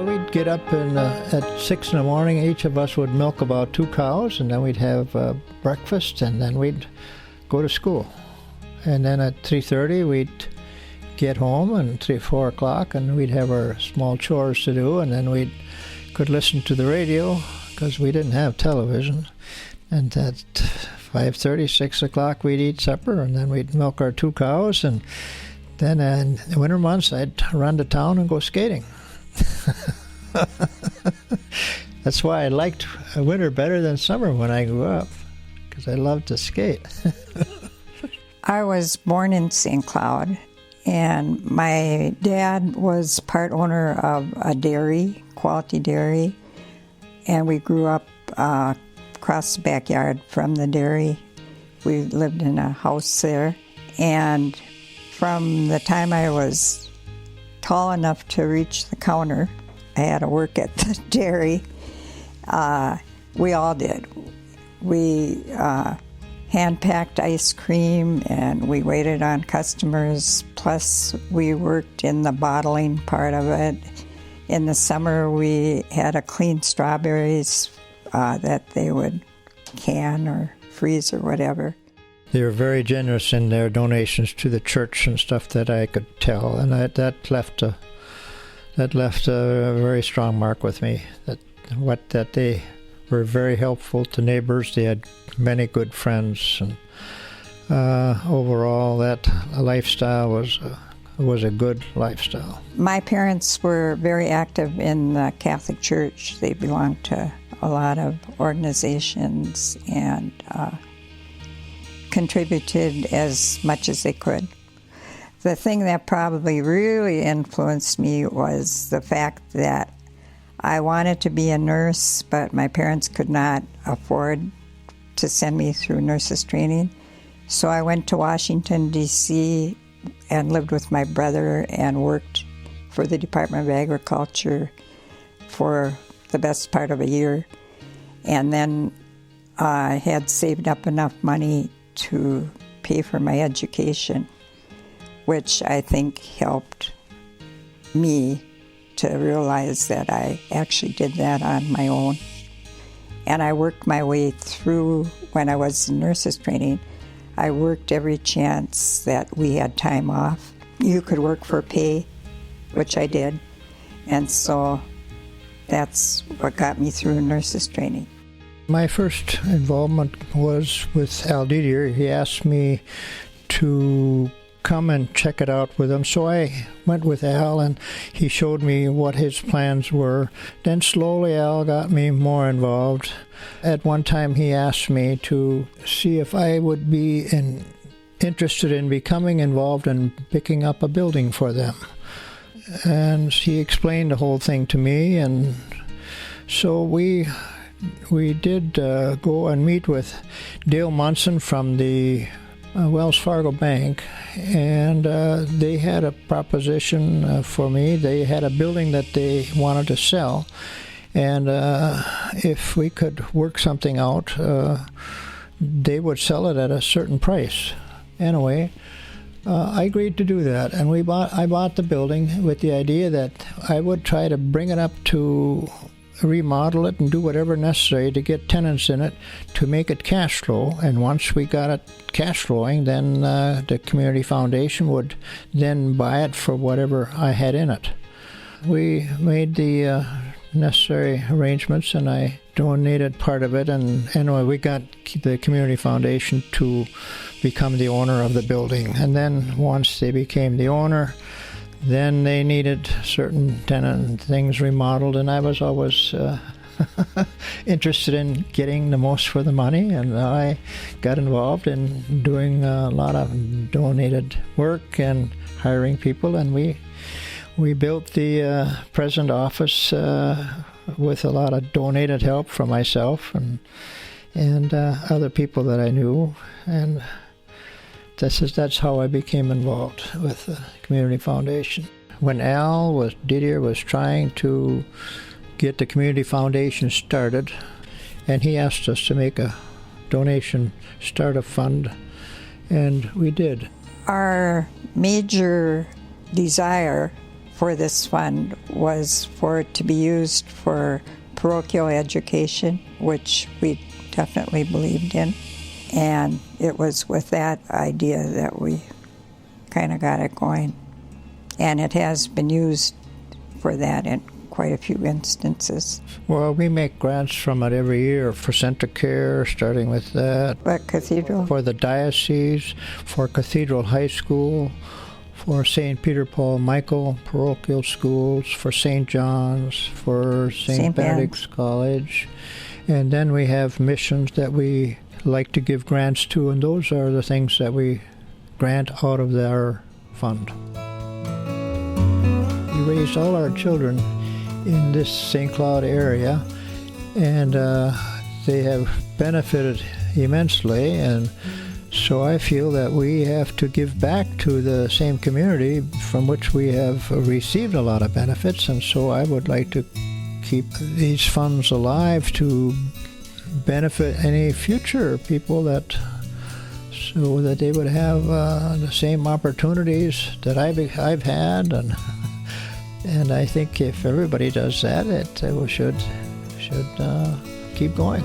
Well, we'd get up at 6 in the morning. Each of us would milk about 2 cows, and then we'd have breakfast, and then we'd go to school. And then at 3:30, we'd get home, and 3 or 4 o'clock, and we'd have our small chores to do, and then we could listen to the radio because we didn't have television. And at 5:30, 6 o'clock, we'd eat supper, and then we'd milk our 2 cows, and then in the winter months, I'd run to town and go skating. That's why I liked winter better than summer when I grew up, because I loved to skate. I was born in St. Cloud, and my dad was part owner of a dairy, Quality Dairy, and we grew up across the backyard from the dairy. We lived in a house there, and from the time I was tall enough to reach the counter, I had to work at the dairy. We all did. We hand-packed ice cream, and we waited on customers, plus we worked in the bottling part of it. In the summer, we had to clean strawberries that they would can or freeze or whatever. They were very generous in their donations to the church and stuff that I could tell, and that left a very strong mark with me. That they were very helpful to neighbors. They had many good friends, and overall, that lifestyle was a good lifestyle. My parents were very active in the Catholic Church. They belonged to a lot of organizations and contributed as much as they could. The thing that probably really influenced me was the fact that I wanted to be a nurse, but my parents could not afford to send me through nurses training. So I went to Washington, D.C., and lived with my brother and worked for the Department of Agriculture for the best part of a year. And then I had saved up enough money to pay for my education, which I think helped me to realize that I actually did that on my own. And I worked my way through. When I was in nurses training, I worked every chance that we had time off. You could work for pay, which I did. And so that's what got me through nurses training. My first involvement was with Al Didier. He asked me to come and check it out with him. So I went with Al, and he showed me what his plans were. Then slowly Al got me more involved. At one time he asked me to see if I would be interested in becoming involved in picking up a building for them. And he explained the whole thing to me, and so we did go and meet with Dale Munson from the Wells Fargo Bank, and they had a proposition for me. They had a building that they wanted to sell, and if we could work something out, they would sell it at a certain price. Anyway, I agreed to do that, and I bought the building with the idea that I would try to bring it up to remodel it and do whatever necessary to get tenants in it to make it cash flow. And once we got it cash flowing, then the community foundation would then buy it for whatever I had in it. We made the necessary arrangements, and I donated part of it, and anyway, we got the community foundation to become the owner of the building. And then once they became the owner, then they needed certain tenant things remodeled, and I was always interested in getting the most for the money, and I got involved in doing a lot of donated work and hiring people, and we built the present office with a lot of donated help from myself and other people that I knew, and that's how I became involved with the Community Foundation. When Didier was trying to get the Community Foundation started, and he asked us to make a donation, start a fund, and we did. Our major desire for this fund was for it to be used for parochial education, which we definitely believed in. And it was with that idea that we kind of got it going. And it has been used for that in quite a few instances. Well, we make grants from it every year for Center Care, starting with that. But Cathedral? For the diocese, for Cathedral High School, for St. Peter Paul Michael parochial schools, for St. John's, for St. Benedict's College. And then we have missions that we like to give grants to, and those are the things that we grant out of our fund. We raised all our children in this St. Cloud area, and they have benefited immensely, and so I feel that we have to give back to the same community from which we have received a lot of benefits, and so I would like to keep these funds alive to benefit any future people, that so that they would have the same opportunities that I've had, and I think if everybody does that, it should keep going.